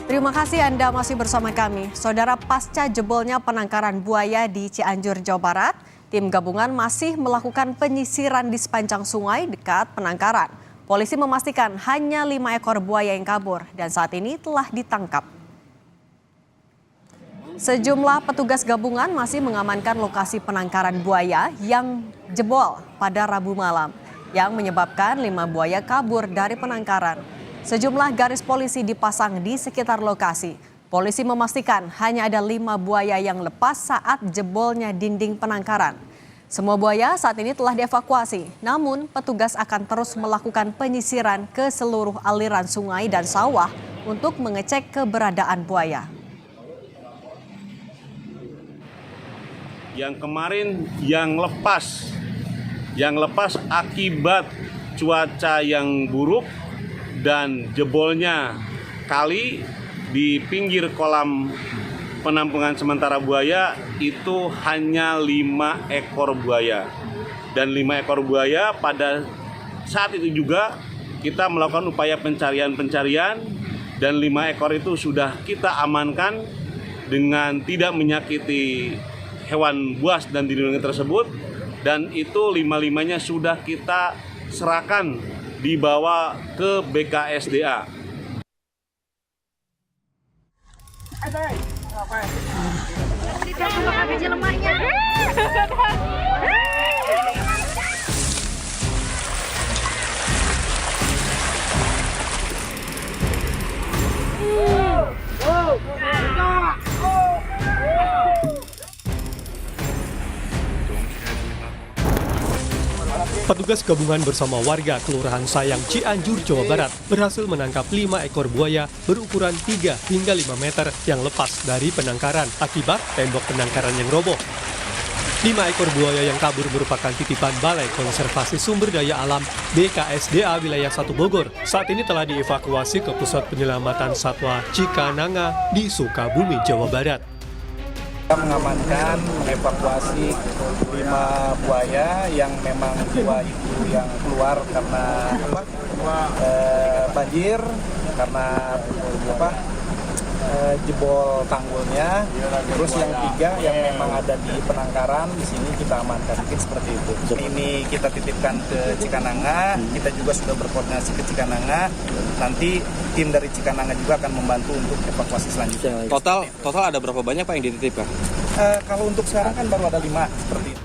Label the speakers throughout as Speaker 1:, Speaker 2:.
Speaker 1: Terima kasih Anda masih bersama kami. Saudara, pasca jebolnya penangkaran buaya di Cianjur, Jawa Barat, tim gabungan masih melakukan penyisiran di sepanjang sungai dekat penangkaran. Polisi memastikan hanya 5 ekor buaya yang kabur dan saat ini telah ditangkap. Sejumlah petugas gabungan masih mengamankan lokasi penangkaran buaya yang jebol pada Rabu malam, yang menyebabkan 5 buaya kabur dari penangkaran. Sejumlah garis polisi dipasang di sekitar lokasi. Polisi memastikan hanya ada 5 buaya yang lepas saat jebolnya dinding penangkaran. Semua buaya saat ini telah dievakuasi, namun petugas akan terus melakukan penyisiran ke seluruh aliran sungai dan sawah untuk mengecek keberadaan buaya.
Speaker 2: Yang kemarin yang lepas akibat cuaca yang buruk dan jebolnya kali di pinggir kolam penampungan sementara buaya itu hanya 5 ekor buaya. Dan 5 ekor buaya pada saat itu juga kita melakukan upaya pencarian dan 5 ekor itu sudah kita amankan dengan tidak menyakiti hewan buas dan dilindungi tersebut, dan itu 5-5-nya sudah kita serahkan dibawa ke BKSDA.
Speaker 3: Petugas gabungan bersama warga Kelurahan Sayang, Cianjur, Jawa Barat berhasil menangkap 5 ekor buaya berukuran 3 hingga 5 meter yang lepas dari penangkaran akibat tembok penangkaran yang roboh. 5 ekor buaya yang kabur merupakan titipan Balai Konservasi Sumber Daya Alam BKSDA Wilayah 1 Bogor. Saat ini telah dievakuasi ke Pusat Penyelamatan Satwa Cikananga di Sukabumi, Jawa Barat.
Speaker 4: Kita mengamankan, mengevakuasi 5 buaya yang memang 2 itu yang keluar karena banjir, karena jebol tanggulnya. Terus yang 3 yang memang ada di penangkaran, di sini kita amankan, mungkin seperti itu. Ini kita titipkan ke Cikananga, kita juga sudah berkoordinasi ke Cikananga. Nanti tim dari Cikananga juga akan membantu untuk evakuasi selanjutnya.
Speaker 5: Total ada berapa banyak Pak yang dititipkan?
Speaker 4: Kalau untuk sekarang kan baru ada 5 seperti itu.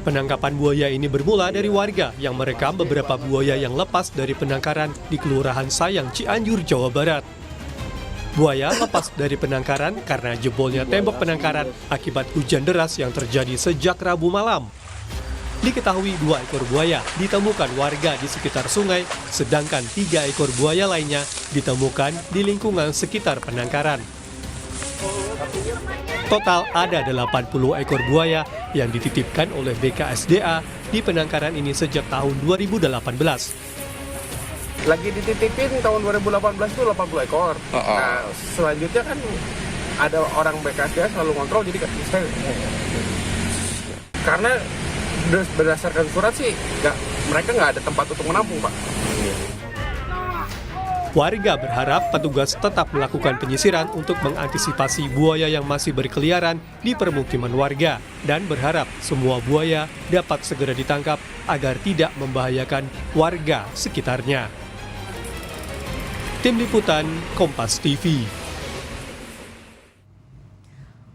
Speaker 3: Penangkapan buaya ini bermula dari warga yang merekam beberapa buaya yang lepas dari penangkaran di Kelurahan Sayang, Cianjur, Jawa Barat. Buaya lepas dari penangkaran karena jebolnya tembok penangkaran akibat hujan deras yang terjadi sejak Rabu malam. Diketahui 2 ekor buaya ditemukan warga di sekitar sungai, sedangkan 3 ekor buaya lainnya ditemukan di lingkungan sekitar penangkaran. Total ada 80 ekor buaya yang dititipkan oleh BKSDA di penangkaran ini sejak tahun 2018.
Speaker 6: Lagi dititipin tahun 2018 itu 80 ekor. Nah, selanjutnya kan ada orang BKSDA selalu kontrol, jadi karena berdasarkan surat sih mereka nggak ada tempat untuk menampung, Pak.
Speaker 3: Warga berharap petugas tetap melakukan penyisiran untuk mengantisipasi buaya yang masih berkeliaran di permukiman warga dan berharap semua buaya dapat segera ditangkap agar tidak membahayakan warga sekitarnya. Tim Liputan Kompas TV.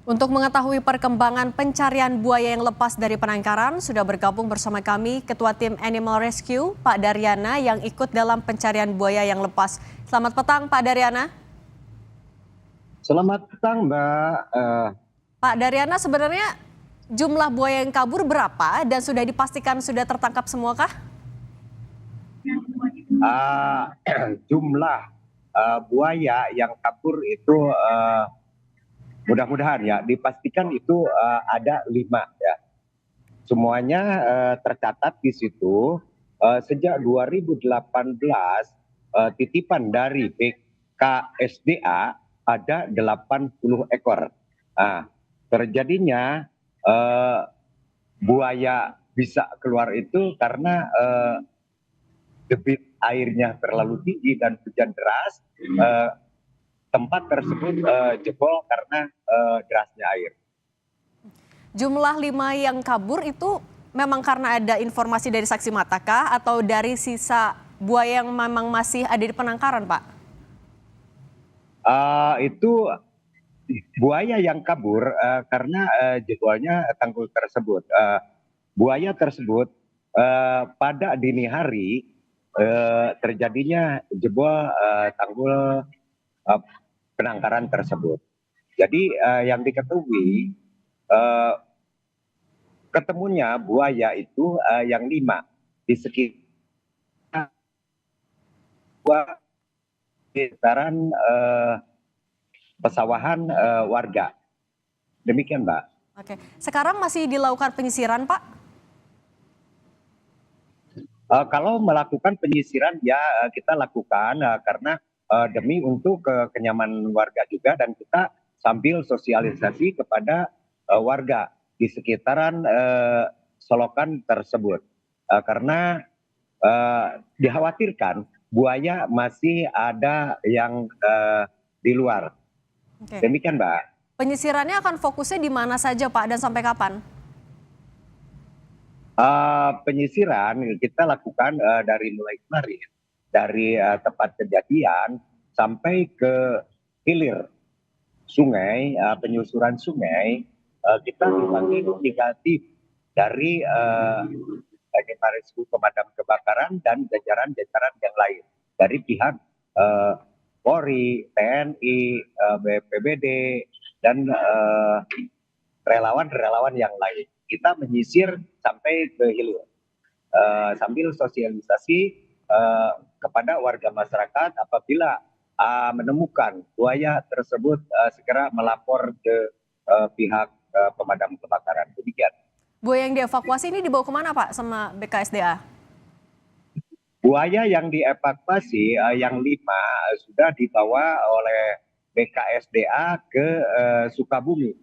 Speaker 1: Untuk mengetahui perkembangan pencarian buaya yang lepas dari penangkaran, sudah bergabung bersama kami Ketua Tim Animal Rescue, Pak Daryana, yang ikut dalam pencarian buaya yang lepas. Selamat petang, Pak Daryana.
Speaker 7: Selamat petang, Mbak.
Speaker 1: Pak Daryana, sebenarnya jumlah buaya yang kabur berapa dan sudah dipastikan sudah tertangkap semua kah?
Speaker 7: Jumlah buaya yang kabur itu mudah-mudahan ya dipastikan itu ada 5 ya. Semuanya tercatat di situ sejak 2018 titipan dari BKSDA ada 80 ekor. Terjadinya buaya bisa keluar itu karena debit airnya terlalu tinggi dan hujan deras, tempat tersebut jebol karena derasnya air.
Speaker 1: Jumlah 5 yang kabur itu memang karena ada informasi dari saksi mata kah atau dari sisa buaya yang memang masih ada di penangkaran, Pak?
Speaker 7: Itu buaya yang kabur karena jebolnya tanggul tersebut. Buaya tersebut pada dini hari terjadinya jebol tanggul penangkaran tersebut. Jadi yang diketahui ketemunya buaya itu yang 5 di sekitaran pesawahan warga. Demikian, Mbak.
Speaker 1: Oke, sekarang masih dilakukan penyisiran, Pak?
Speaker 7: Kalau melakukan penyisiran ya kita lakukan karena demi untuk kenyamanan warga juga, dan kita sambil sosialisasi kepada warga di sekitaran selokan tersebut. Karena dikhawatirkan buaya masih ada yang di luar.
Speaker 1: Oke.
Speaker 7: Demikian, Mbak.
Speaker 1: Penyisirannya akan fokusnya di mana saja, Pak, dan sampai kapan?
Speaker 7: Penyisiran kita lakukan dari mulai kemarin, dari tempat kejadian sampai ke hilir sungai, penyusuran sungai, kita dipanggil negatif dari pemadam kebakaran dan jajaran-jajaran yang lain dari pihak Polri, TNI, BPBD, dan relawan-relawan yang lain. Kita menyisir sampai ke hilir sambil sosialisasi kepada warga masyarakat apabila menemukan buaya tersebut segera melapor ke pihak pemadam kebakaran. Demikian.
Speaker 1: Buaya yang dievakuasi ini dibawa kemana, Pak, sama BKSDA?
Speaker 7: Buaya yang dievakuasi yang 5 sudah dibawa oleh BKSDA ke Sukabumi.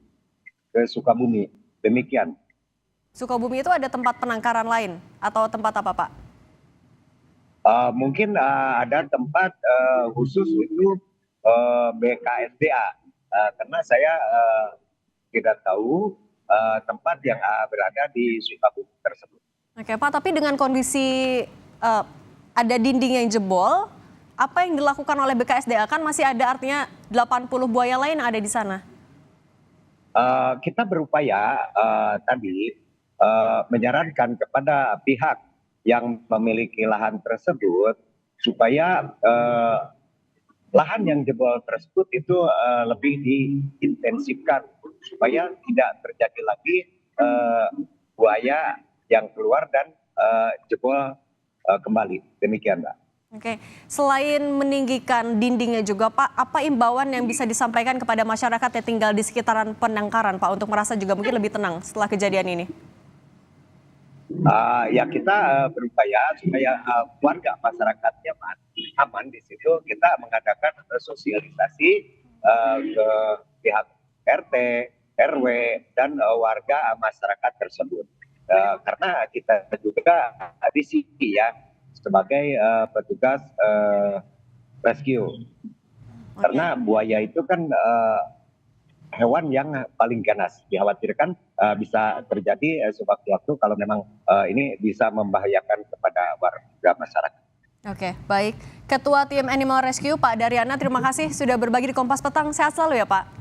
Speaker 7: Demikian.
Speaker 1: Sukabumi itu ada tempat penangkaran lain atau tempat apa, Pak?
Speaker 7: Mungkin ada tempat khusus untuk BKSDA karena saya tidak tahu tempat yang berada di Sukabumi tersebut.
Speaker 1: Oke, Pak, tapi dengan kondisi ada dinding yang jebol, apa yang dilakukan oleh BKSDA? Kan masih ada, artinya 80 buaya lain yang ada di sana.
Speaker 7: Kita berupaya tadi menyarankan kepada pihak yang memiliki lahan tersebut supaya lahan yang jebol tersebut itu lebih diintensifkan supaya tidak terjadi lagi buaya yang keluar dan jebol kembali. Demikian, Mbak.
Speaker 1: Oke, selain meninggikan dindingnya juga, Pak, apa imbauan yang bisa disampaikan kepada masyarakat yang tinggal di sekitaran penangkaran, Pak, untuk merasa juga mungkin lebih tenang setelah kejadian ini?
Speaker 7: Ya kita berupaya supaya warga masyarakatnya aman di situ. Kita mengadakan sosialisasi ke pihak RT, RW, dan warga masyarakat tersebut. Karena kita juga di sini ya sebagai petugas rescue. Karena buaya itu kan hewan yang paling ganas, dikhawatirkan bisa terjadi sewaktu-waktu kalau memang ini bisa membahayakan kepada warga masyarakat.
Speaker 1: Oke, baik. Ketua Tim Animal Rescue, Pak Daryana, terima kasih sudah berbagi di Kompas Petang. Sehat selalu ya, Pak.